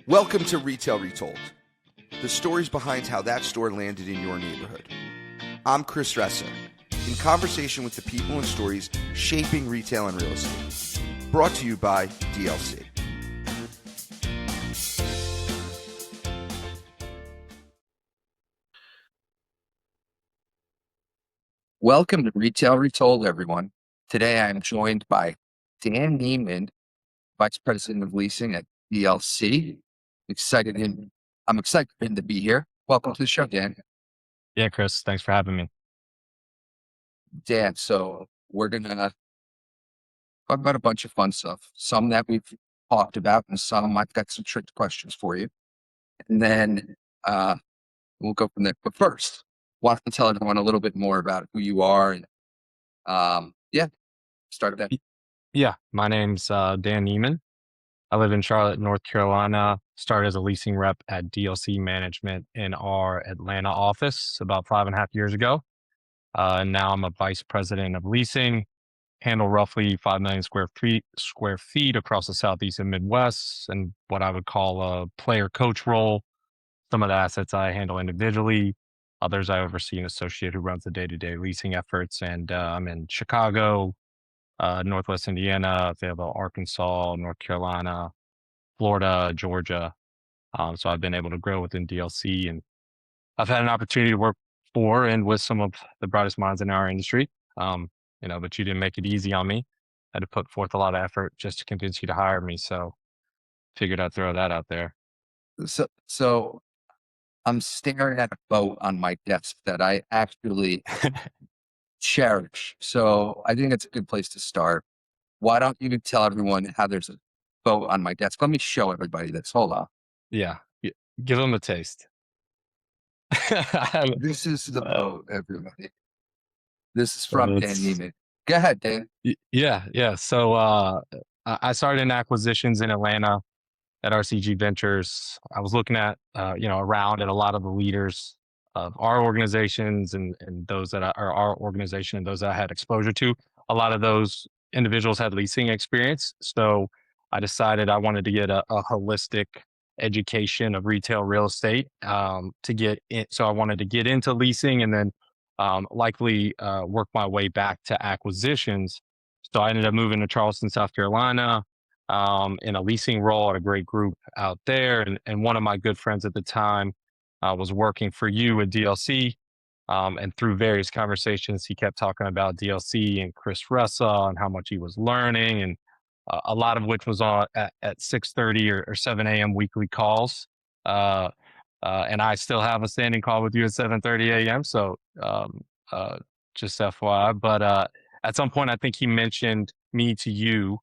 Welcome to Retail Retold, the stories behind how that store landed in your neighborhood. I'm Chris Ressa, in conversation with the people and stories shaping retail and real estate. Brought to you by DLC. Welcome to Retail Retold, everyone. Today I am joined by Dan Nieman, Vice President of Leasing at DLC. I'm excited for him to be here. Welcome to the show, Dan. Yeah, Chris, thanks for having me. Dan, so we're going to talk about a bunch of fun stuff, some that we've talked about and some I've got some trick questions for you. And then we'll go from there. But first, want to tell everyone a little bit more about who you are and start that. Yeah, my name's Dan Nieman. I live in Charlotte, North Carolina. Started as a leasing rep at DLC Management in our Atlanta office about 5.5 years ago. And now I'm a vice president of leasing, handle roughly 5 million square feet across the Southeast and Midwest, and what I would call a player coach role. Some of the assets I handle individually, others I oversee an associate who runs the day-to-day leasing efforts. And I'm in Chicago, Northwest Indiana, Fayetteville, Arkansas, North Carolina, Florida, Georgia. So I've been able to grow within DLC, and I've had an opportunity to work for and with some of the brightest minds in our industry. But you didn't make it easy on me. I had to put forth a lot of effort just to convince you to hire me. So figured I'd throw that out there. So I'm staring at a boat on my desk that I actually cherish. So I think it's a good place to start. Why don't you tell everyone how there's a boat on my desk? Let me show everybody this. Hold on. Yeah. Give them a taste. This is the boat, everybody. This is from Dan Nieman. Go ahead, Dan. Yeah. So I started in acquisitions in Atlanta at RCG Ventures. I was looking at, around at a lot of the leaders of our organizations and those that are our organization and those that I had exposure to. A lot of those individuals had leasing experience. So I decided I wanted to get a holistic education of retail real estate to get in. So I wanted to get into leasing and then likely work my way back to acquisitions. So I ended up moving to Charleston, South Carolina, in a leasing role at a great group out there. And one of my good friends at the time was working for you at DLC. And through various conversations, he kept talking about DLC and Chris Ressa and how much he was learning, and a lot of which was on at 6:30 or 7 a.m. weekly calls. And I still have a standing call with you at 7:30 a.m. So just FYI. But at some point, I think he mentioned me to you,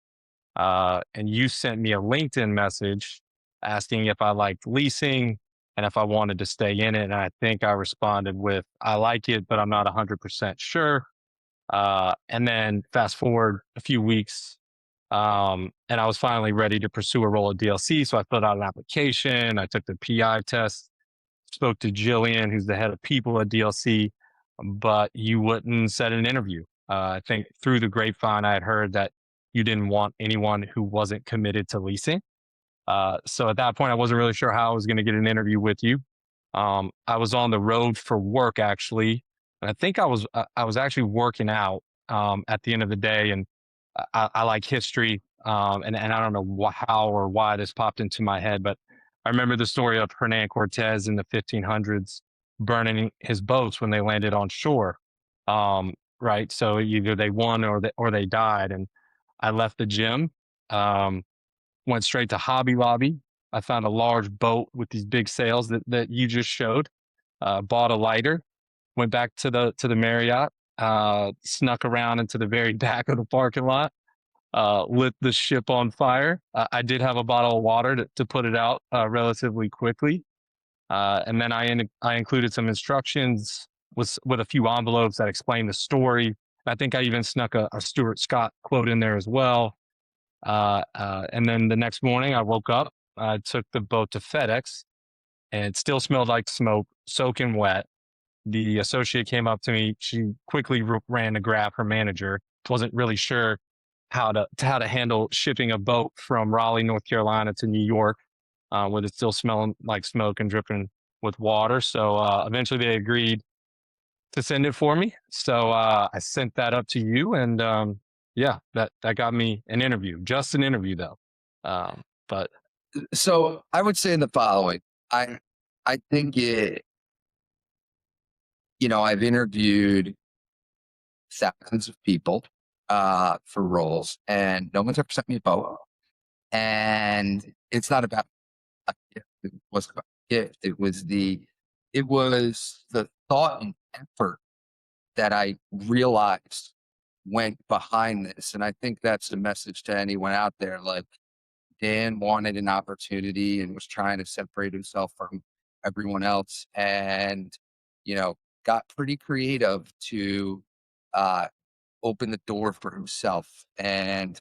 and you sent me a LinkedIn message asking if I liked leasing and if I wanted to stay in it. And I think I responded with, I like it, but I'm not 100% sure. And then fast forward a few weeks, and I was finally ready to pursue a role at DLC. So I filled out an application. I took the PI test, spoke to Jillian, who's the head of people at DLC, but you wouldn't set an interview. I think through the grapevine, I had heard that you didn't want anyone who wasn't committed to leasing. So at that point, I wasn't really sure how I was going to get an interview with you. I was on the road for work, actually. And I think I was actually working out at the end of the day. And I like history. And I don't know how or why this popped into my head, but I remember the story of Hernan Cortez in the 1500s burning his boats when they landed on shore. Right. So either they won or they died. And I left the gym, went straight to Hobby Lobby. I found a large boat with these big sails that you just showed, bought a lighter, went back to the Marriott, snuck around into the very back of the parking lot, lit the ship on fire. I did have a bottle of water to put it out relatively quickly. And then I included some instructions with a few envelopes that explained the story. I think I even snuck a Stuart Scott quote in there as well. And then the next morning I woke up, I took the boat to FedEx, and it still smelled like smoke, soaking wet. The associate came up to me. She quickly ran to grab her manager. Wasn't really sure how to handle shipping a boat from Raleigh, North Carolina to New York. with it still smelling like smoke and dripping with water. So eventually they agreed to send it for me. So I sent that up to you, and yeah, that got me an interview, just an interview though. But So I would say the following. I I think I've interviewed thousands of people for roles, and no one's ever sent me a photo. And it's not about a gift. It wasn't about a gift. It was the thought and effort that I realized went behind this. And I think that's the message to anyone out there. Like, Dan wanted an opportunity and was trying to separate himself from everyone else, and got pretty creative to uh, open the door for himself. And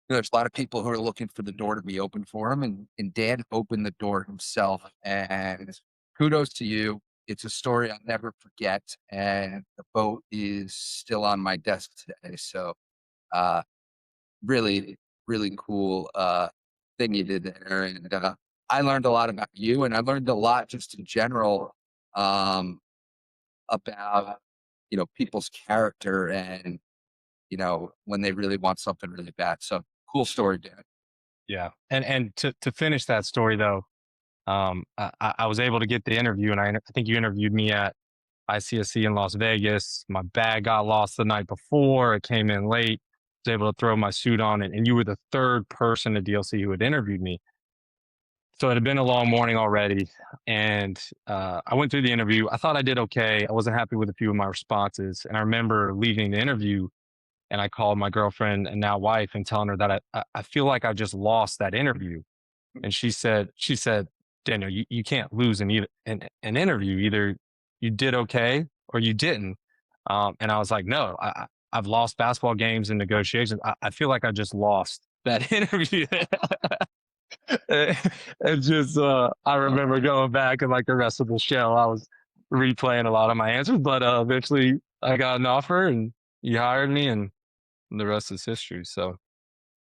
there's a lot of people who are looking for the door to be open for him, and Dan opened the door himself. And kudos to you. It's a story I'll never forget, and the boat is still on my desk today. So, uh, really, really cool thing you did there. And I learned a lot about you, and I learned a lot just in general um, about people's character, and when they really want something really bad. So cool story, Dan. yeah, and to finish that story though, I was able to get the interview, and I think you interviewed me at ICSC in Las Vegas. My bag got lost the night before. It came in late. Was able to throw my suit on, and you were the third person at DLC who had interviewed me. So it had been a long morning already, and I went through the interview. I thought I did okay. I wasn't happy with a few of my responses, and I remember leaving the interview, and I called my girlfriend and now wife and telling her that I feel like I just lost that interview. And she said, Daniel, you can't lose an interview. Either you did okay or you didn't. And I was like, no, I've lost basketball games and negotiations. I feel like I just lost that interview. And just I remember going back and like the rest of the show, I was replaying a lot of my answers, but eventually I got an offer and you hired me, and the rest is history. So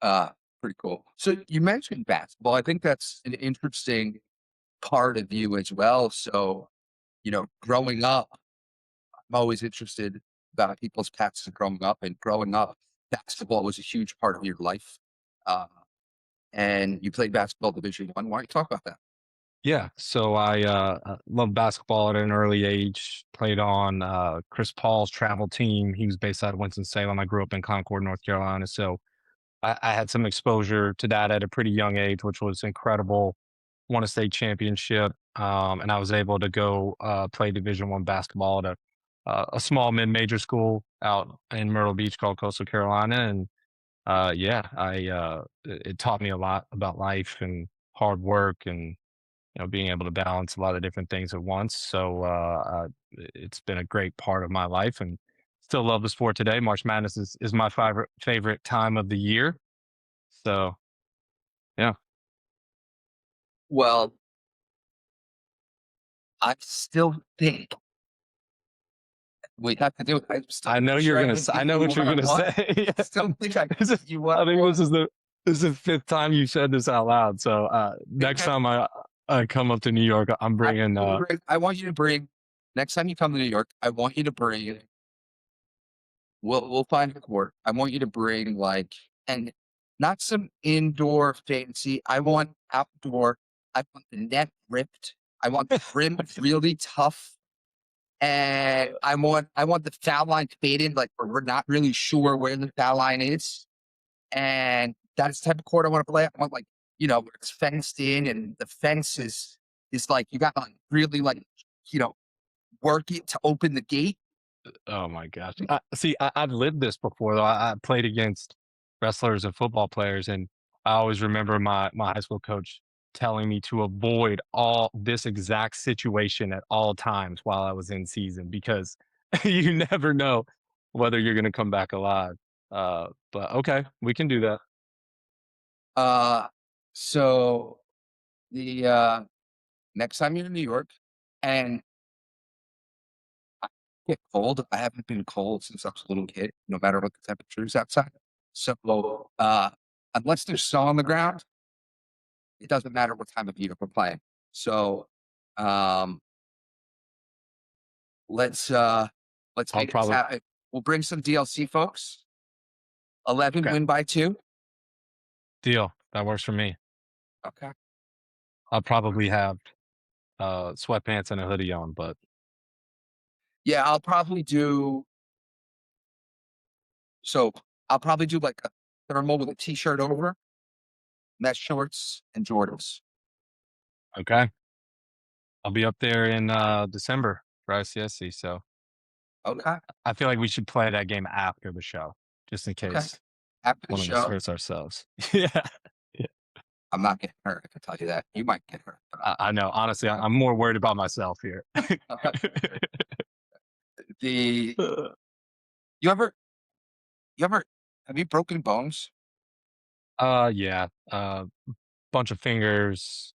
Uh, Pretty cool. So you mentioned basketball. I think that's an interesting part of you as well. So, growing up, I'm always interested about people's paths to growing up, and growing up, basketball was a huge part of your life. Uh, and you played basketball Division 1. Why don't you talk about that? yeah, so I loved basketball at an early age. Played on Chris Paul's travel team. He was based out of Winston Salem. I grew up in Concord, North Carolina, so I had some exposure to that at a pretty young age, which was incredible. Won a state championship, and I was able to go play Division 1 basketball at a small mid-major school out in Myrtle Beach called Coastal Carolina. And yeah, it taught me a lot about life and hard work, and being able to balance a lot of different things at once. So it's been a great part of my life, and still love the sport today. March Madness is my favorite time of the year. So yeah, Well, I still think we have to do it. I'm still I know not you're sure I gonna. can I give know you what you're one on gonna one. say. I still think I can This is- give you one I on think one. this is the fifth time you said this out loud. So next time I come up to New York, I'm bringing. I want you to bring next time you come to New York. I want you to bring. We'll find a court. I want you to bring and not some indoor fancy. I want outdoor. I want the net ripped. I want the rim really tough. And I want the foul line faded, like where we're not really sure where the foul line is. And that's the type of court I want to play. I want where it's fenced in, and the fence is like you got to really you know work it to open the gate. Oh my gosh! See, I've lived this before though. I played against wrestlers and football players, and I always remember my high school coach telling me to avoid all this exact situation at all times while I was in season, because you never know whether you're going to come back alive. But okay, we can do that. Uh, so the next time you're in New York, and I get cold. I haven't been cold since I was a little kid, no matter what the temperature is outside. So unless there's snow on the ground, it doesn't matter what time of year we're playing. So, um, let's let's I'll make this probably happen. We'll bring some DLC folks. 11 okay. win by 2. Deal. That works for me. Okay. I'll probably have sweatpants and a hoodie on, but Yeah, so I'll probably do like a thermal with a t-shirt over, mesh shorts, and Jordans. okay. I'll be up there in December for ICSC, so Okay. I feel like we should play that game after the show, just in Okay. case After the one of us show, hurts ourselves. Yeah. Yeah. I'm not getting hurt. I can tell you that. You might get hurt. But I know. Honestly, I'm more worried about myself here. okay. The you ever you ever have you broken bones? Yeah. Bunch of fingers,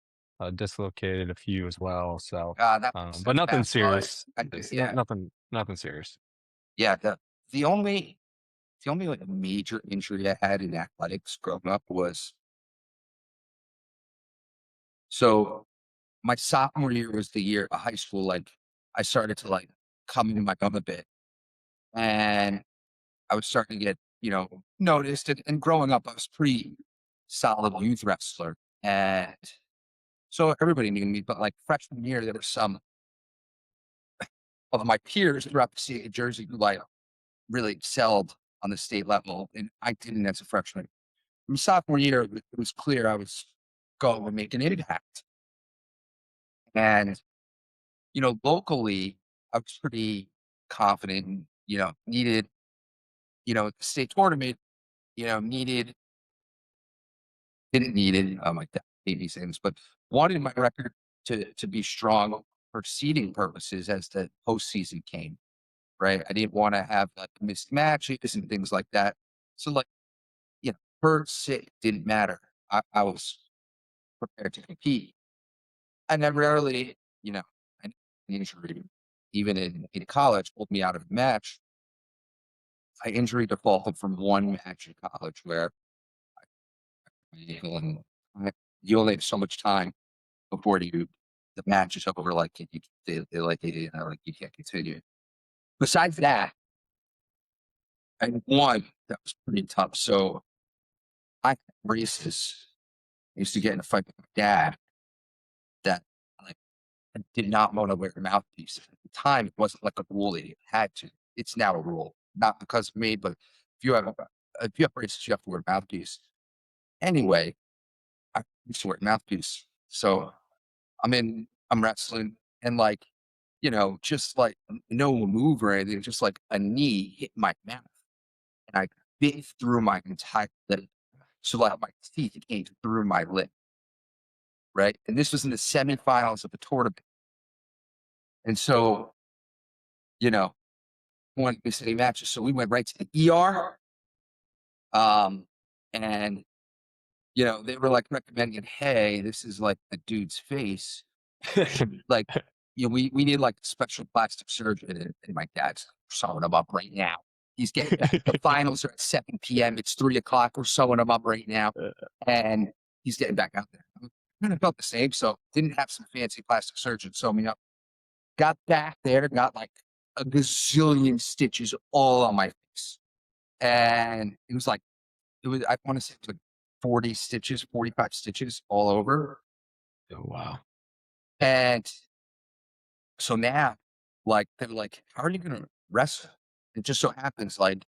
dislocated a few as well. So, That makes but sense. nothing Basketball. serious. It's not Yeah. nothing serious. Yeah. The only like major injury I had in athletics growing up was so my sophomore year was the year of high school. Like I started to like come into my own a bit, and I was starting to get noticed. And growing up, I was pretty solid youth wrestler, and so everybody knew me. But like freshman year, there were some of my peers throughout the state of Jersey who like really excelled on the state level, and I didn't as a freshman. My sophomore year, it was clear I was going to make an impact. And, locally, I was pretty confident and, needed, the state tournament, needed, didn't need it. My dad hate these things, but wanted my record to be strong for seeding purposes as the postseason came, right? I didn't want to have like missed matches and things like that. So, like, per se, didn't matter. I was prepared to compete. I never really, an injury, even in college, pulled me out of a match. I injury defaulted from one match in college where my ankle and you only have so much time before the match is over. Like like you can't continue. Besides that, I had one that was pretty tough. So I had braces. I used to get in a fight with my dad that like I did not want to wear a mouthpiece. At the time, it wasn't like a rule that you had to. It's now a rule, not because of me, but if you have braces, you have to wear a mouthpiece. Anyway, I used to wear a mouthpiece. So I'm wrestling and like, just like no move or anything, just like a knee hit my mouth and I bit through my entire lip. So like my teeth came through my lip, right? And this was in the semifinals of the tournament. And so, you know, one miss any matches. So we went right to the ER. Um, and they were like recommending, hey, this is like the dude's face. Like, we need like a special plastic surgeon. And my dad's sewing him up right now. He's getting back. The finals are at 7 p.m. It's 3 o'clock. We're sewing him up right now. And he's getting back out there. I kind of felt the same. So didn't have some fancy plastic surgeon sew me up. Got back there, got like a gazillion stitches all on my face. And I want to say it was like 40 stitches, 45 stitches all over. Oh, wow. And so now, like, they're like, how are you going to wrestle? It just so happens, like,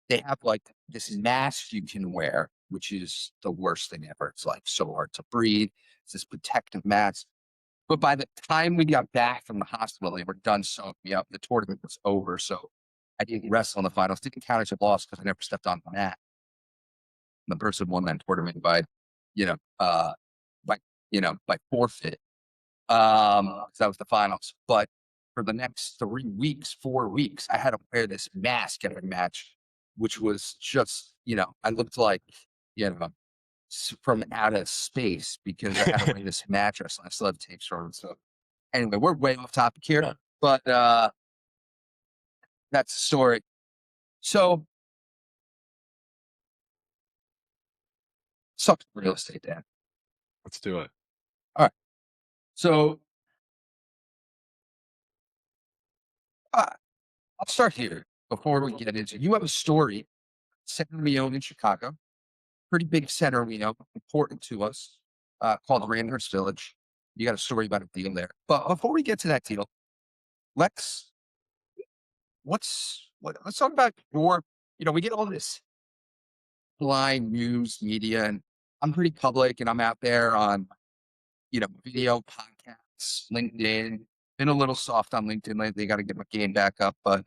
they have like this mask you can wear, which is the worst thing ever. It's like so hard to breathe. It's this protective mask. But by the time we got back from the hospital, they were done sewing me up. The tournament was over. So I didn't wrestle in the finals. Didn't count as a loss because I never stepped on the mat. The person won that tournament by, you know, uh, by forfeit. 'Cause that was the finals. But for the next 3 weeks, 4 weeks, I had to wear this mask every match, which was just, I looked like, from out of space because I had to wear this mattress. I still have tapes from it. So anyway, we're way off topic here, but that's the story. So sucks real estate, Dan. Let's do it. All right. So uh, I'll start here before we get into. You have a story, center we own in Chicago, pretty big center we know, important to us, called Randhurst Village. You got a story about a deal there. But before we get to that deal, let's let's talk about your. We get all this blind news media, and I'm pretty public, and I'm out there on video podcasts, LinkedIn. Been a little soft on LinkedIn lately. Got to get my game back up. But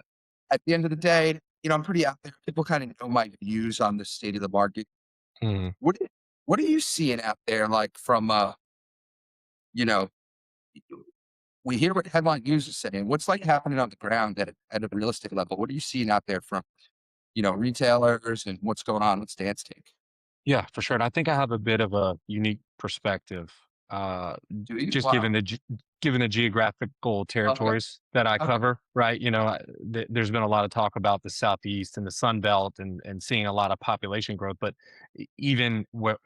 at the end of the day, I'm pretty out there. People kind of know my views on the state of the market. Mhm. What what are you seeing out there? Like from you know, we hear what headline news is saying. What's like happening on the ground at a real estate level? What are you seeing out there from retailers and what's going on with Stan's take? Yeah, for sure. And I think I have a bit of a unique perspective, uh, Do you? just Wow. given the geographical Okay. territories that I Okay. cover, right? There's been a lot of talk about the Southeast and the Sun Belt and seeing a lot of population growth, but even where,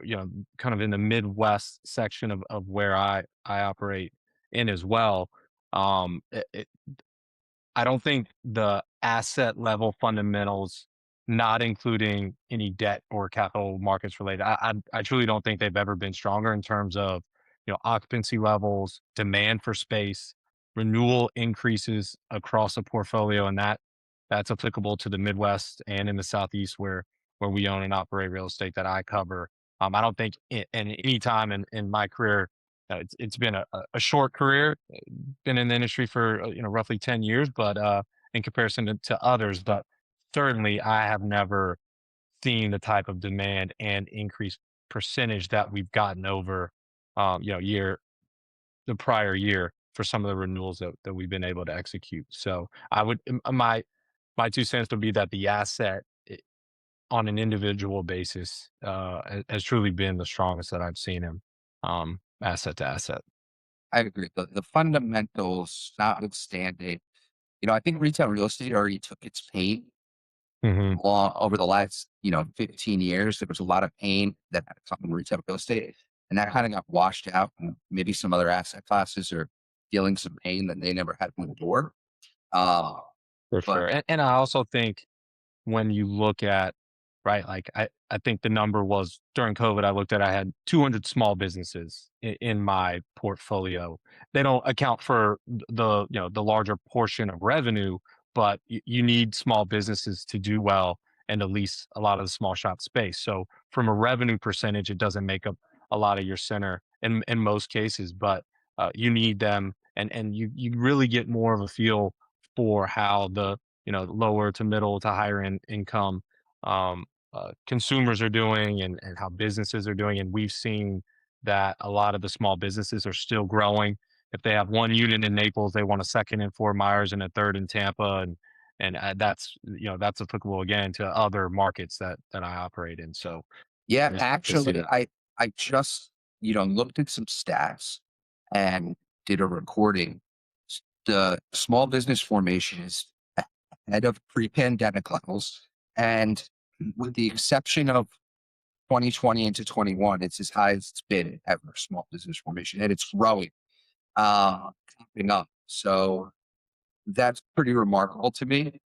kind of in the Midwest section of where I operate in as well. I don't think the asset level fundamentals, not including any debt or capital markets related, I truly don't think they've ever been stronger in terms of, occupancy levels, demand for space, renewal increases across a portfolio, and that's applicable to the Midwest and in the Southeast where we own and operate real estate that I cover. I don't think in any time in my career, it's been a short career, been in the industry for roughly 10 years, but in comparison to others, but certainly I have never seen the type of demand and increased percentage that we've gotten over year the prior year for some of the renewals that we've been able to execute. So I would my 2 cents would be that the asset on an individual basis has truly been the strongest that I've seen him, asset to asset. I agree. The fundamentals notwithstanding, I think retail real estate already took its pain Hmm. long over the last, 15 years. There was a lot of pain that had come in retail real estate, and that kind of got washed out. And maybe some other asset classes are feeling some pain that they never had before. Um, For but sure. And I also think when you look at, right, like I think the number was during COVID, I looked at, I had 200 small businesses in my portfolio. They don't account for the larger portion of revenue, but you need small businesses to do well and to lease a lot of the small shop space. So from a revenue percentage, it doesn't make up a lot of your center in most cases, but you need them, and you really get more of a feel for how the lower to middle to higher income um, consumers are doing, and how businesses are doing. And we've seen that a lot of the small businesses are still growing. If they have one unit in Naples, they want a second in Fort Myers and a third in Tampa, and that's applicable again to other markets that I operate in. So yeah, I just see actually, that. I just looked at some stats and did a recording. The small business formation is ahead of pre-pandemic levels, and with the exception of 2020 into 21, it's as high as it's been ever, small business formation, and it's growing, coming up. So that's pretty remarkable to me,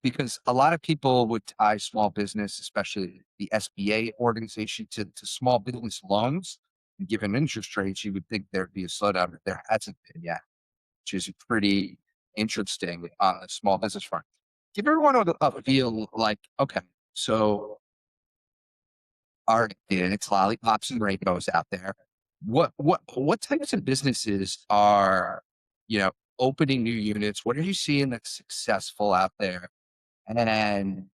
because a lot of people would tie small business, especially the SBA organization, to small business loans. And given interest rates, you would think there'd be a slowdown, but there hasn't been yet, which is pretty interesting on the small business front. Give everyone a feel like, okay, so are and it's lollipops and rainbows out there. What types of businesses are opening new units? What are you seeing that's successful out there? And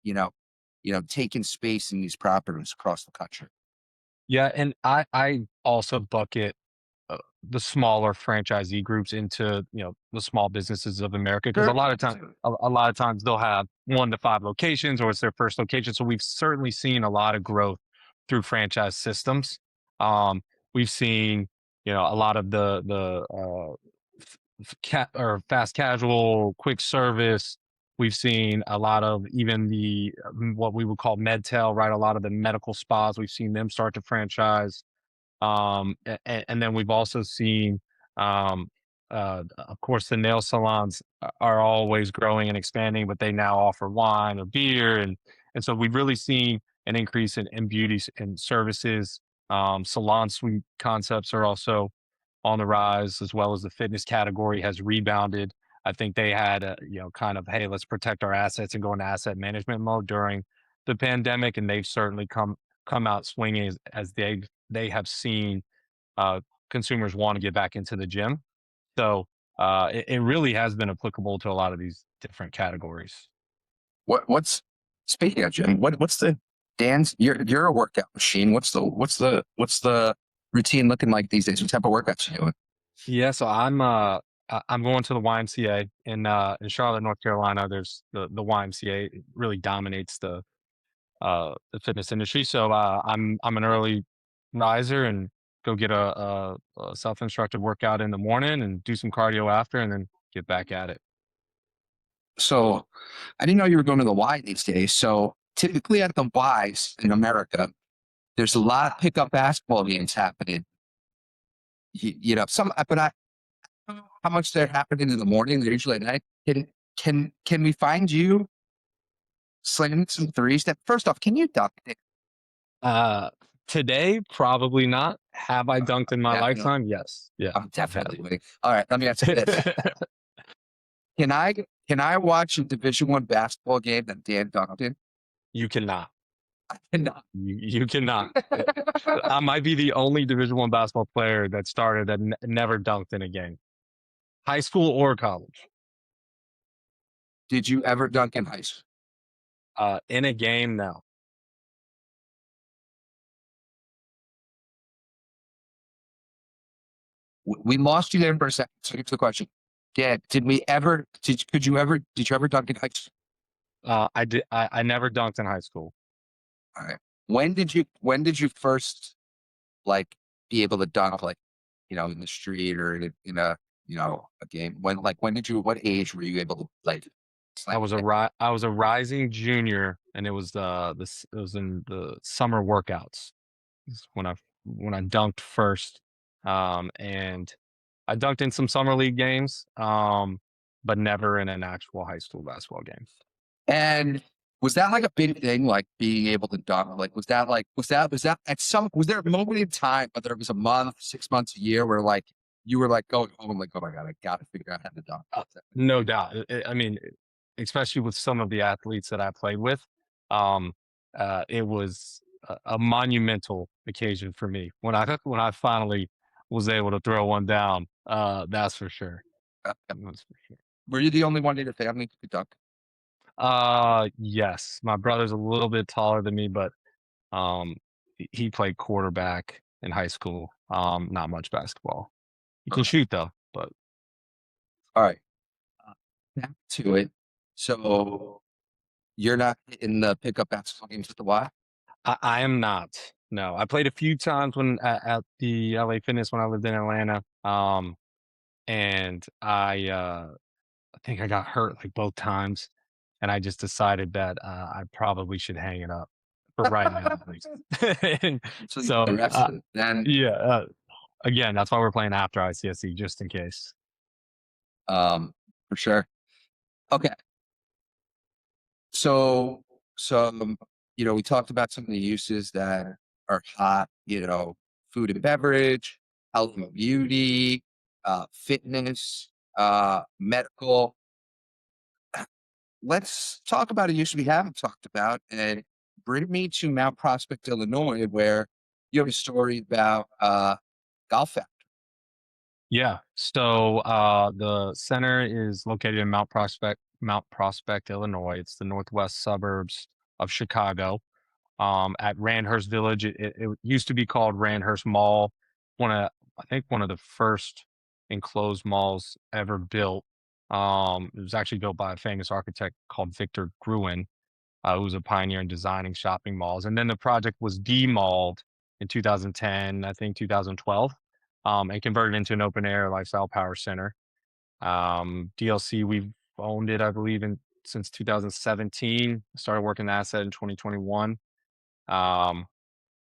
taking space in these properties across the country. Yeah, and I also bucket the smaller franchisee groups into the small businesses of America, because Sure. a lot of times they'll have 1 to 5 locations, or it's their first location. So we've certainly seen a lot of growth through franchise systems. Um, we've seen a lot of or fast casual, quick service. We've seen a lot of even the what we would call medtail, right? A lot of the medical spas. We've seen them start to franchise. And then we've also seen, um, of course, the nail salons are always growing and expanding, but they now offer wine or beer, and so we've really seen an increase in beauty and services. Salon suite concepts are also on the rise, as well as the fitness category has rebounded. I think they had a, kind of, hey, let's protect our assets and go into asset management mode during the pandemic, and they've certainly come out swinging as they have seen uh, consumers want to get back into the gym. So it really has been applicable to a lot of these different categories. What's speaking of gym? What's the Dan's? You're a workout machine. What's the routine looking like these days? What type of workouts are you doing? Yeah, so I'm going to the YMCA in Charlotte, North Carolina. There's the YMCA. It really dominates the fitness industry. So I'm an early riser and go get a self-instructed workout in the morning and do some cardio after, and then get back at it. So I didn't know you were going to the Y these days. So typically at the Ys in America, there's a lot of pickup basketball games happening. But I don't know how much they're happening in the morning. They're usually at night. Can we find you slamming some threes? That first off, can you dunk it? Uh, Today, probably not. Have I dunked in my Definitely. lifetime? Yes. Yeah. I'm definitely winning. All right, let me ask you this: Can I watch a Division I basketball game that Dan dunked in? You cannot. I cannot. You cannot. I might be the only Division One basketball player that started that never dunked in a game, high school or college. Did you ever dunk in high school? In a game, no. We lost you there for a second. So here's the question: Dad, did you ever dunk in high school? I did. I never dunked in high school. All right. When did you first like be able to dunk like in the street or in a game? What age were you able to like slam it? I was a rising junior, and it was it was in the summer workouts is when I dunked first, and I dunked in some summer league games, but never in an actual high school basketball game. And was that like a big thing, like being able to dunk? Like, was there a moment in time, whether it was a month, 6 months, a year, where like you were like going home, like, oh my God, I got to figure out how to dunk? No doubt. I mean, especially with some of the athletes that I played with, um, it was a monumental occasion for me when I finally was able to throw one down. That's for sure. That's for sure. Were you the only one in your family who could dunk? Yes, my brother's a little bit taller than me, but he played quarterback in high school. Not much basketball. He can Okay. shoot though, but All right. Uh, Back to it. So you're not in the pickup basketball games at the Y? I am not. No, I played a few times when at the LA Fitness when I lived in Atlanta. And I think I got hurt like both times, and I just decided that I probably should hang it up for right now, at least. And So you so, arrested. Then yeah. Again, that's why we're playing after ICSE, just in case. for sure. Okay. So, we talked about some of the uses that are hot, food and beverage, health and beauty, fitness, medical. Let's talk about a use we haven't talked about and bring me to Mount Prospect, Illinois, where you have a story about golf factory. Yeah. So the center is located in Mount Prospect, Illinois. It's the northwest suburbs of Chicago. At Randhurst Village, it used to be called Randhurst Mall. I think one of the first enclosed malls ever built. It was actually built by a famous architect called Victor Gruen, who was a pioneer in designing shopping malls. And then the project was demalled in 2010, I think 2012, and converted into an open air lifestyle power center. DLC, we've owned it, I believe, since 2017. Started working the asset in 2021. Um,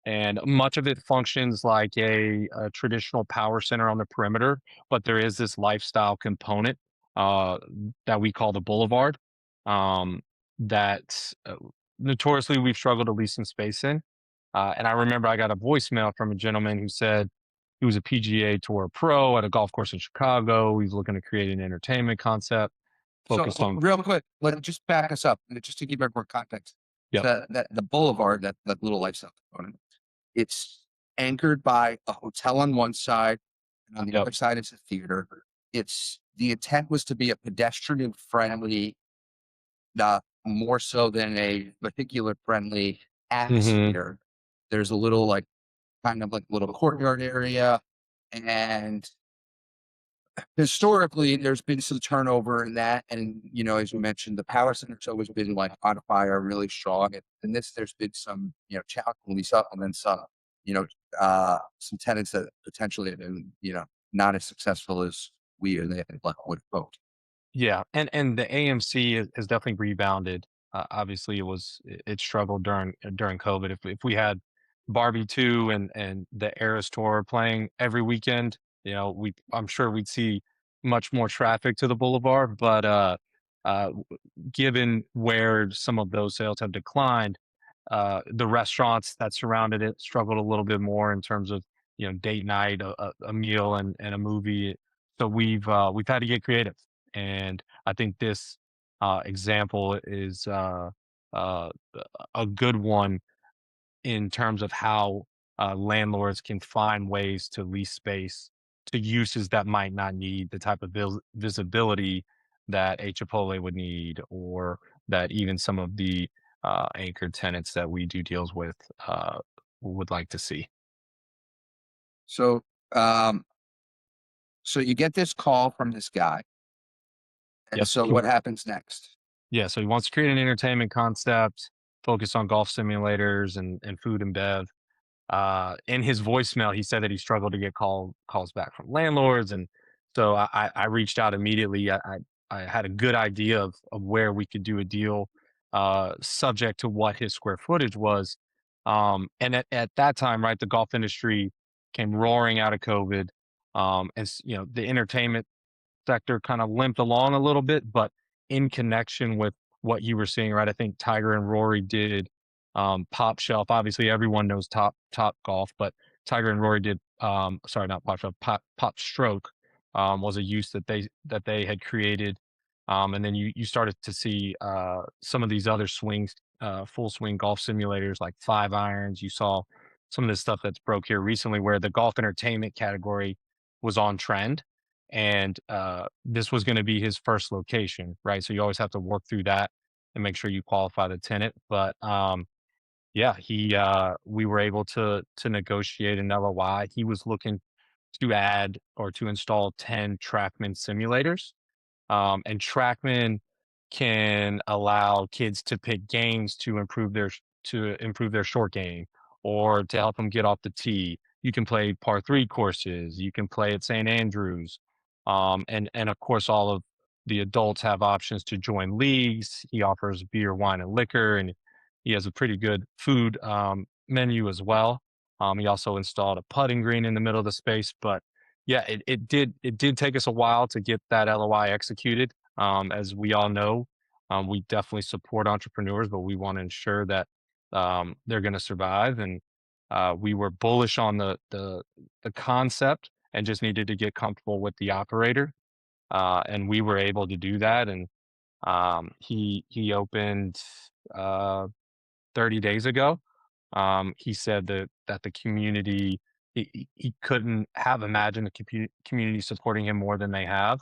and much of it functions like a traditional power center on the perimeter, but there is this lifestyle component uh, that we call the boulevard um, that notoriously we've struggled to lease some space in. And I remember I got a voicemail from a gentleman who said he was a PGA Tour pro at a golf course in Chicago. He's looking to create an entertainment concept So focused on. real quick, let just back us up, just to give everyone context. Yep. So that the boulevard, that little lifestyle component, it's anchored by a hotel on one side, and on the Yep. other side is a theater. It's the intent was to be a pedestrian friendly, more so than a vehicular friendly Hmm. atmosphere. There's a little like kind of like little courtyard area, and historically there's been some turnover in that. And as you mentioned, the power center's always been like on fire, really strong. And this there's been some challenge to lease up, and then you know some tenants that potentially have been not as successful as we or they would have hoped. Yeah, and the AMC has definitely rebounded. Obviously, it struggled during COVID. If we had Barbie 2 and the Eras Tour playing every weekend, we I'm sure we'd see much more traffic to the boulevard. But uh, given where some of those sales have declined, the restaurants that surrounded it struggled a little bit more in terms of date night, a meal, and a movie. So we've had to get creative, and I think this example is uh, a good one in terms of how landlords can find ways to lease space to uses that might not need the type of visibility that a Chipotle would need, or that even some of the anchor tenants that we do deals with would like to see. So um so you get this call from this guy, and Yep. so what happens next? Yeah, so he wants to create an entertainment concept, focus on golf simulators and food and bev. In his voicemail, he said that he struggled to get calls back from landlords, and so I reached out immediately. I had a good idea of where we could do a deal, subject to what his square footage was. And at that time, right, the golf industry came roaring out of COVID, the entertainment sector kind of limped along a little bit, but in connection with what you were seeing, right? I think Tiger and Rory did Pop Shelf. Obviously, everyone knows Top Golf, but Tiger and Rory did sorry, not Pop Shelf, Pop Stroke was a use that they had created. And then you started to see some of these other swings, full swing golf simulators like Five Irons. You saw some of this stuff that's broke here recently, where the golf entertainment category was on trend, and this was going to be his first location, right? So you always have to work through that and make sure you qualify the tenant. But yeah, he we were able to negotiate an LOI. He was looking to add or to install 10 Trackman simulators, and Trackman can allow kids to pick games to improve their short game, or to help them get off the tee. You can play par three courses. You can play at St. Andrews, and of course, all of the adults have options to join leagues. He offers beer, wine, and liquor, and he has a pretty good food menu as well. He also installed a putting green in the middle of the space, but yeah, it did take us a while to get that LOI executed. As we all know, we definitely support entrepreneurs, but we want to ensure that they're going to survive. And we were bullish on the concept and just needed to get comfortable with the operator. And we were able to do that. And he opened uh, 30 days ago. He said that the community, he couldn't have imagined the community supporting him more than they have.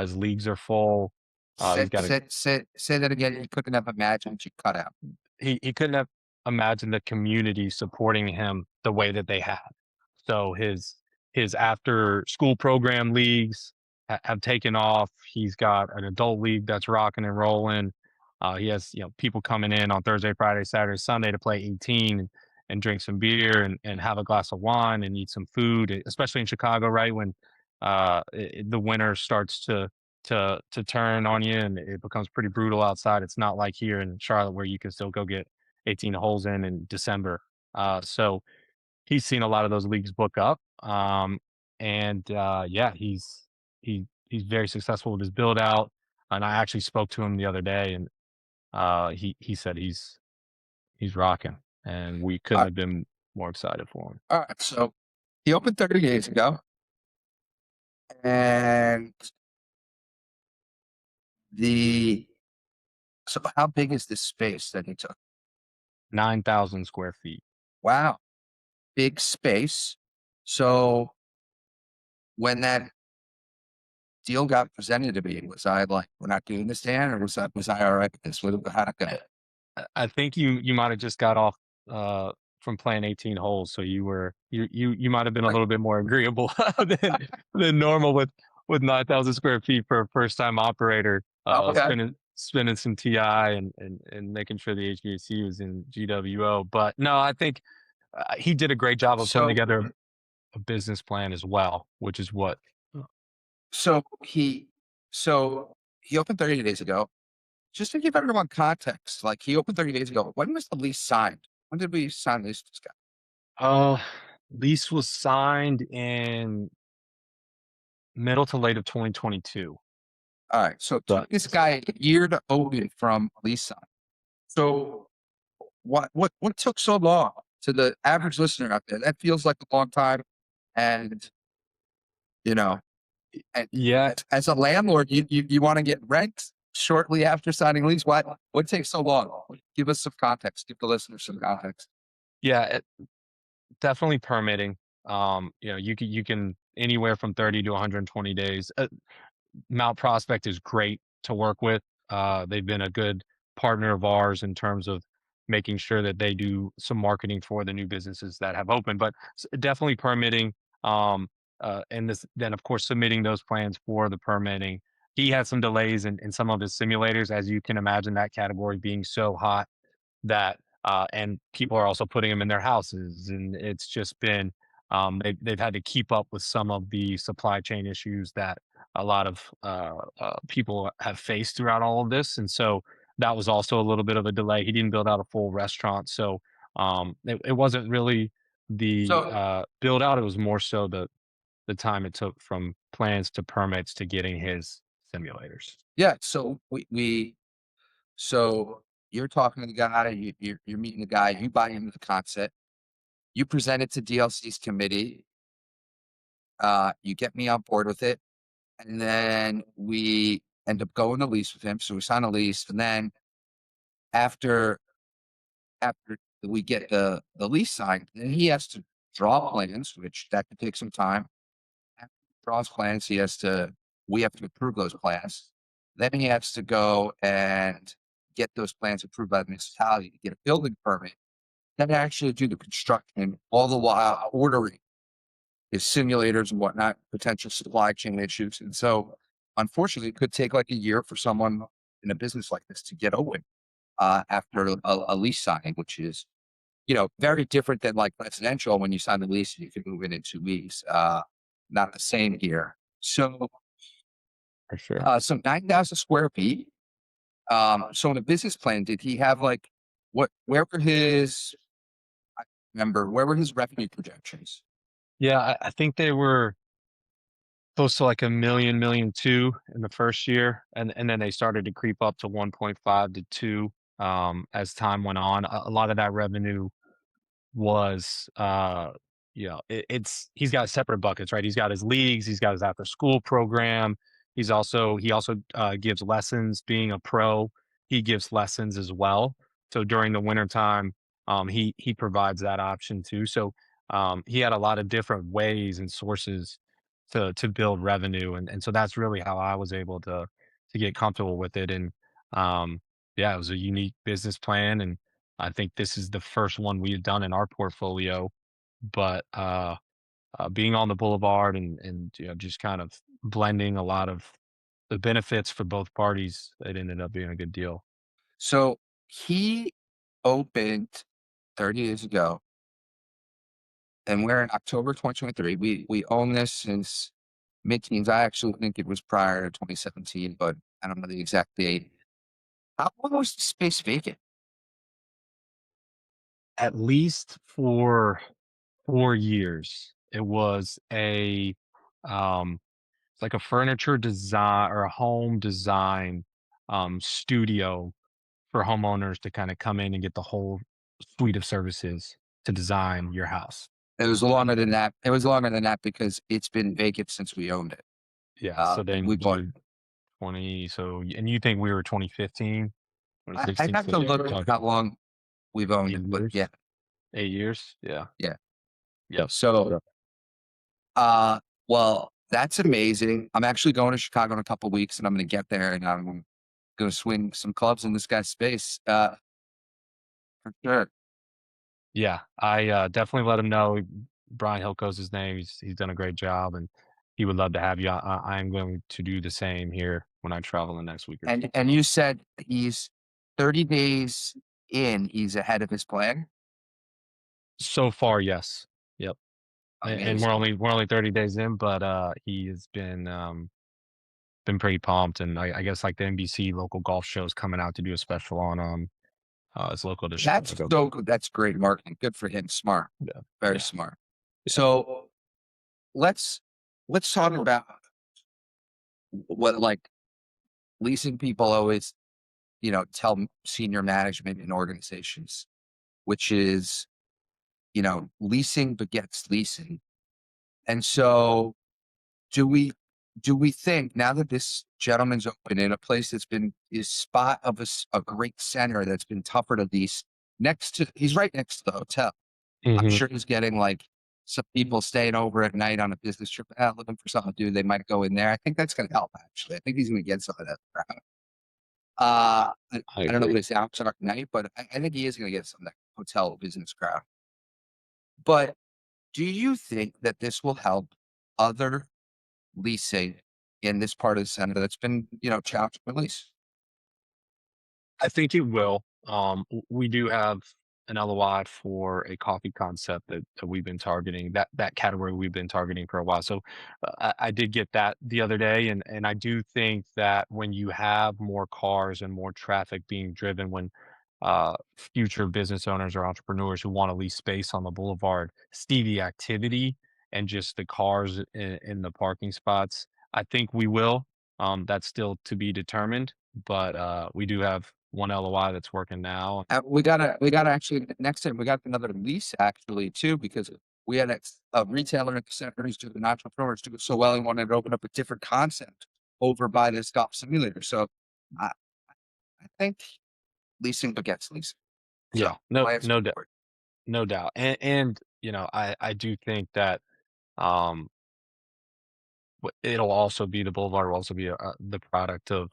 His leagues are full. He's got a Say that again. You couldn't have imagined. You cut out. he couldn't have imagined the community supporting him the way that they have. So his after school program leagues have taken off. He's got an adult league that's rocking and rolling. He has people coming in on Thursday, Friday, Saturday, Sunday to play 18 and drink some beer and have a glass of wine and eat some food, especially in Chicago, right when the winter starts to turn on you and it becomes pretty brutal outside. It's not like here in Charlotte where you can still go get 18 holes in December. So he's seen a lot of those leagues book up. Yeah, he's very successful with his build out. And I actually spoke to him the other day, and he said he's rocking, and we couldn't Uh, have been more excited for him. all right. So he opened 30 days ago, and the so how big is this space that he took? 9,000 square feet. Wow, big space. So when that deal got presented to me, was I like, we're not doing this, Dan, or was I all right with this? How'd it go? I think you might have just got off from playing 18 holes, so you might have been a Like, little bit more agreeable than normal with 9,000 square feet for a first time operator, okay. spending some TI and making sure the HVAC was in GWO. But no, I think he did a great job of putting So together a business plan as well, which is what. so he so he opened 30 days ago. Just to give everyone context, like he opened 30 days ago. When was the lease signed? When did we sign the lease with this guy? Uh, Lease was signed in middle to late of 2022. All right. So it So took this guy a year to open from lease sign. So what took so long to the average listener out there? That feels like a long time. And you know, and yeah, as a landlord, you want to get rent shortly after signing lease. What takes so long? Give us some context. Give the listeners some context. yeah, definitely permitting. You can anywhere from 30 to 120 days. Mount Prospect is great to work with. They've been a good partner of ours in terms of making sure that they do some marketing for the new businesses that have opened. But definitely permitting, and then of course submitting those plans for the permitting. He had some delays in some of his simulators, as you can imagine, that category being so hot that and people are also putting them in their houses, and it's just been they've had to keep up with some of the supply chain issues that a lot of people have faced throughout all of this, and so that was also a little bit of a delay. He didn't build out a full restaurant, so it wasn't really the So build out. It was more so the time it took from plans to permits to getting his simulators. yeah, so so you're talking to the guy, you're meeting the guy, you buy into the concept, you present it to DLC's committee, you get me on board with it, and then we end up going to lease with him. So we sign a lease, and then after after we get the lease signed, then he has to draw plans, which that could take some time. After he draws plans, we have to approve those plans. Then he has to go and get those plans approved by the municipality to get a building permit. Then actually do the construction, all the while ordering his simulators and whatnot, potential supply chain issues. And so, unfortunately, it could take like a year for someone in a business like this to get open after a lease signing, which is very different than like residential when you sign the lease and you can move in 2 weeks. Not the same here. So, For sure. 9,000 square feet. So in the business plan, did he have like where were his, I remember, where were his revenue projections? Yeah, I think they were close to like a million, million two in the first year, and then they started to creep up to 1.5 to 2 as time went on. A lot of that revenue was it's he's got separate buckets, right? He's got his leagues, he's got his after school program. He also gives lessons. Being a pro, he gives lessons as well. So during the winter time, he provides that option too. So he had a lot of different ways and sources to build revenue, and so that's really how I was able to get comfortable with it. And yeah, it was a unique business plan, and I think this is the first one we had done in our portfolio, but being on the boulevard and just kind of blending a lot of the benefits for both parties, it ended up being a good deal. So he opened 30 years ago, and we're in October 2023. We own this since mid-teens. I actually think it was prior to 2017, but I don't know the exact date. How long was the space vacant? At least for 4 years. It was um, like a furniture design or a home design, studio for homeowners to kinda come in and get the whole suite of services to design your house. It was longer than that. It was longer than that because it's been vacant since we owned it. Yeah, so We then bought. you're 20, so and you think we were 2015, I'd 2016, have so to you're look at talking how long we've owned 8 it, but yeah, years? 8 years? Yeah. yeah. Yep. So, Yep. well, that's amazing. I'm actually going to Chicago in a couple weeks, and I'm going to get there, and I'm going to swing some clubs in this guy's space. For sure. Yeah, I, definitely let him know. Brian Hilco's his name. He's done a great job, and he would love to have you. I am going to do the same here when I travel the next week or 2. And you said he's 30 days in. He's ahead of his plan. So far, yes. Yep. And Amazing. we're only 30 days in, but, he has been pretty pumped, and I guess, like, the NBC local golf show is coming out to do a special on, it's local to That's Chicago. so good. That's great marketing. Good for him. Smart. Yeah. Very Yeah. smart. Yeah. So let's let's talk about what like leasing people always, tell senior management in organizations, which is, leasing begets leasing. And so do we do we think now that this gentleman's open in a place that's been is spot of a great center that's been tougher to lease he's right next to the hotel. I'm Mhm. sure he's getting like some people staying over at night on a business trip, looking for something to do. They might go in there. I think that's going to help. Actually, I think he's going to get some of that crowd. I I don't know what agree. his hours are at night, but I think he is going to get some of that hotel business crowd. But do you think that this will help other leasing in this part of the center that's been, challenged for lease? I think it will. We do have an LOI for a coffee concept that we've been targeting, that category we've been targeting for a while. So I did get that the other day, and I do think that when you have more cars and more traffic being driven, when future business owners or entrepreneurs who want to lease space on the boulevard see the activity and just the cars in the parking spots, I think we will. That's still to be determined, but we do have one LOI that's working now. We gotta actually next time we got another lease actually too because we had a retailer at the center who's doing entrepreneurs doing so well and wanted to open up a different concept over by this golf simulator. So I, I think leasing begets leasing. Yeah, So no, plans no doubt, forward. no doubt, and I do think that um, it'll also be the boulevard will also be the product of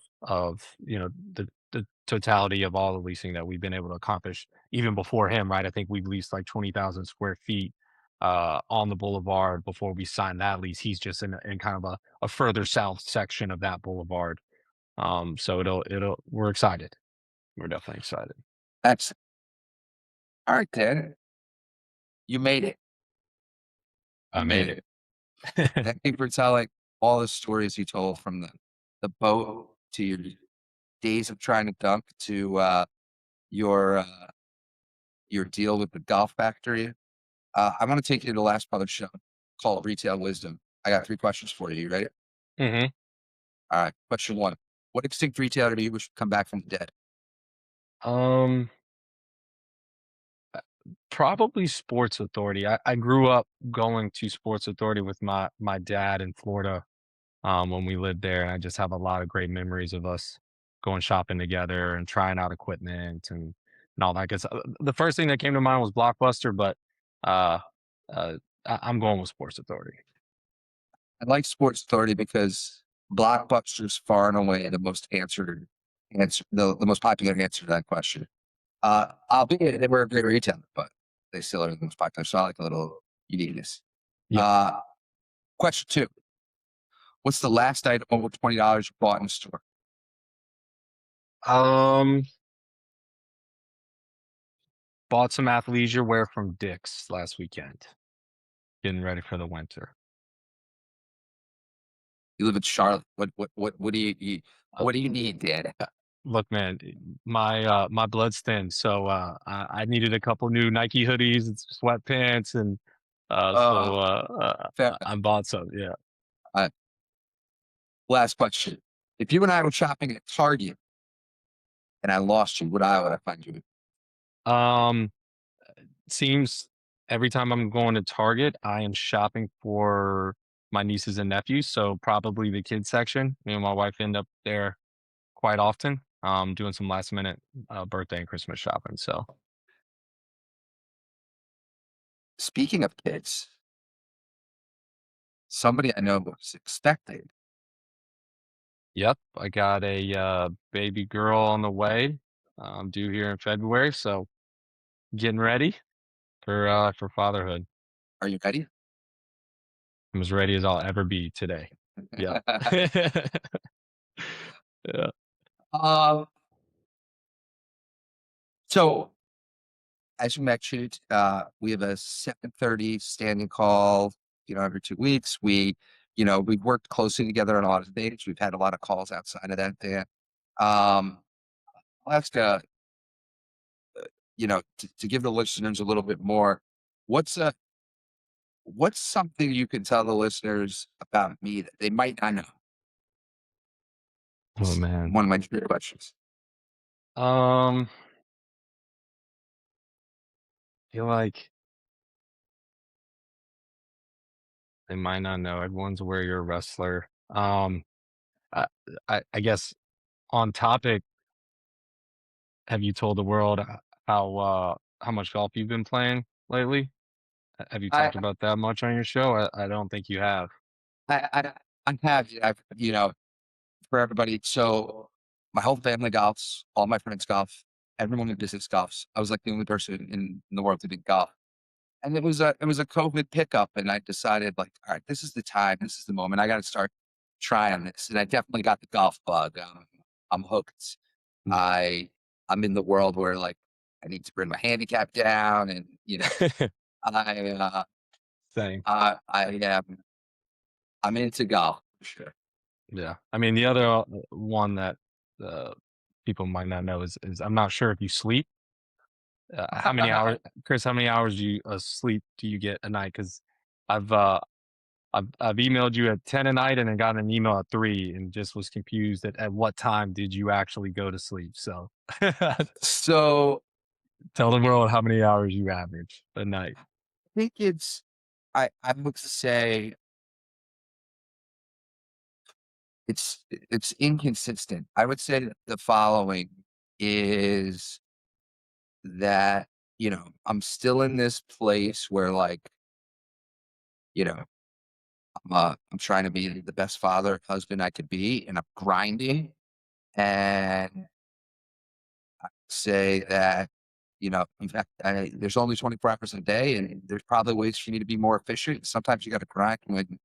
the totality of all the leasing that we've been able to accomplish even before him, right? I think we've leased like 20,000 square feet on the boulevard before we signed that lease. He's just in kind of a further south section of that boulevard. So it'll we're excited. We're definitely excited. That's all right, Dan. You made it. I You made made it. it. Thank you for telling all the stories you told from the boat to your days of trying to dunk to your uh, your deal with the golf factory. I want to take you to the last part of the show called Retail Wisdom. I got three questions for you. You ready? Hmm. All right. Question one: what extinct retailer do you wish would come back from the dead? Um, Probably Sports Authority. I grew up going to Sports Authority with my dad in Florida, when we lived there, and I just have a lot of great memories of us going shopping together and trying out equipment and all that. 'Cause the first thing that came to mind was Blockbuster, but uh, I'm going with Sports Authority. I like Sports Authority because Blockbuster's far and away the most the most popular answer to that question. Albeit they were a great retailer, but they still are the most popular. So I like a little uniqueness. Yep. Uh, Question two: what's the last item over $20 you bought in the store? Um, Bought some athleisure wear from Dick's last weekend, getting ready for the winter. You live in Charlotte. What do you Uh, what do you need, Dan? Look, man, my blood's thin, so I needed a couple new Nike hoodies and some sweatpants, and Oh, fair. I bought some. Yeah. Uh, Last question. If you and I were shopping at Target and I lost you, what aisle would I find you in? Um, Seems every time I'm going to Target, I am shopping for my nieces and nephews, so probably the kids section. Me and my wife end up there quite often, doing some last minute birthday and Christmas shopping. So, Speaking of kids, somebody I know was expecting. yep, I got a baby girl on the way, due here in February. So, getting ready for fatherhood. Are you ready? I'm as ready as I'll ever be today. Yep. Yeah. um, so as you mentioned, we have a 7:30 standing call, every 2 weeks. We've worked closely together on a lot of things. We've had a lot of calls outside of that day. Um, I'll ask, to give the listeners a little bit more, what's what's something you can tell the listeners about me that they might not know? Oh It's man. one of my favorite questions. Um, Feel like they might not know. Everyone's aware you're a wrestler. I, I guess on topic, have you told the world how much golf you've been playing lately? Have you I, talked about that much on your show? I don't think you have. I have, for everybody. So my whole family golfs, all my friends golf, everyone in business golfs. I was like the only person in the world who did golf. And it was a COVID pickup, and I decided like, all right, this is the time, this is the moment. I got to start trying this, and I definitely got the golf bug. I'm hooked. Yeah. I I'm in the world where like I need to bring my handicap down, and I Same. I am I'm into golf for sure. Yeah. I mean, the other one that uh, people might not know is I'm not sure if you sleep. How many hours, Chris? How many hours do you sleep do you get a night? Because I've uh, I've emailed you at 10 a night and then got an email at 3 and just was confused at what time did you actually go to sleep. So So tell the world how many hours you average a night. I think I would say it's inconsistent. I would say that the following is that, I'm still in this place where like, you know, I'm trying to be the best father, husband I could be, and I'm grinding. And say that, in fact, there's only 24 hours a day, and there's probably ways for me to be more efficient. Sometimes you got to grind when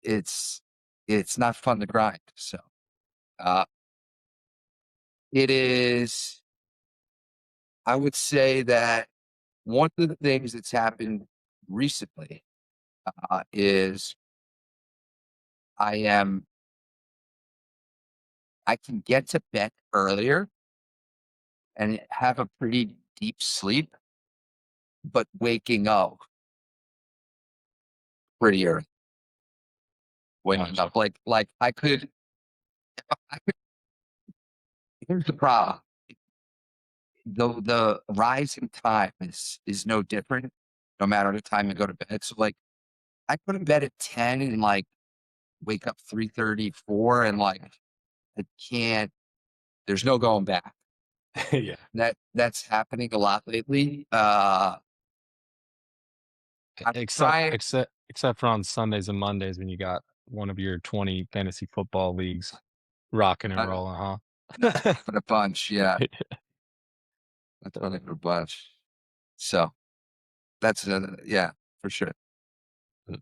it's it's not fun to grind. So uh, it is. I would say that one of the things that's happened recently is I am I can get to bed earlier and have a pretty deep sleep, but waking up pretty early. Waking Gotcha. up like I could. Here's the problem: the rise in time is no different, no matter the time you go to bed. So like I go to bed at 10 and like wake up 3:34, and like I can't. There's no going back. Yeah. That's happening a lot lately. I'm Except trying. except except for on Sundays and Mondays when you got one of your 20 fantasy football leagues rocking and Uh, rolling, that's huh? one for the bunch. Yeah, that's one for the bunch. So that's yeah, for sure.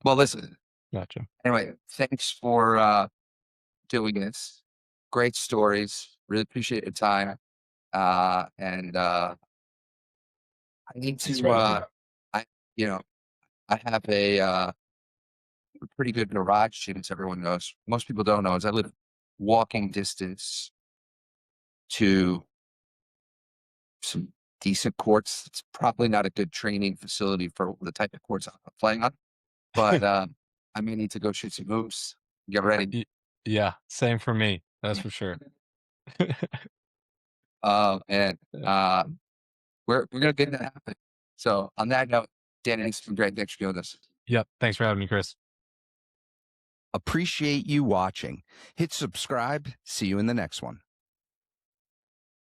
Well, listen. Gotcha. Anyway, thanks for doing this. Great stories. Really appreciate your time. And I need Thanks to. for having me. I you know I have a pretty good garage gym, as everyone knows. Most people don't know, is I live walking distance to some decent courts. It's probably not a good training facility for the type of courts I'm playing on, but I may need to go shoot some hoops. Get ready. Yeah, same for me. That's for sure. And we're gonna get that happen. So on that note, Dan, it's been great. Thanks for doing this. Yep. Thanks for having me, Chris. Appreciate you watching. Hit subscribe. See you in the next one.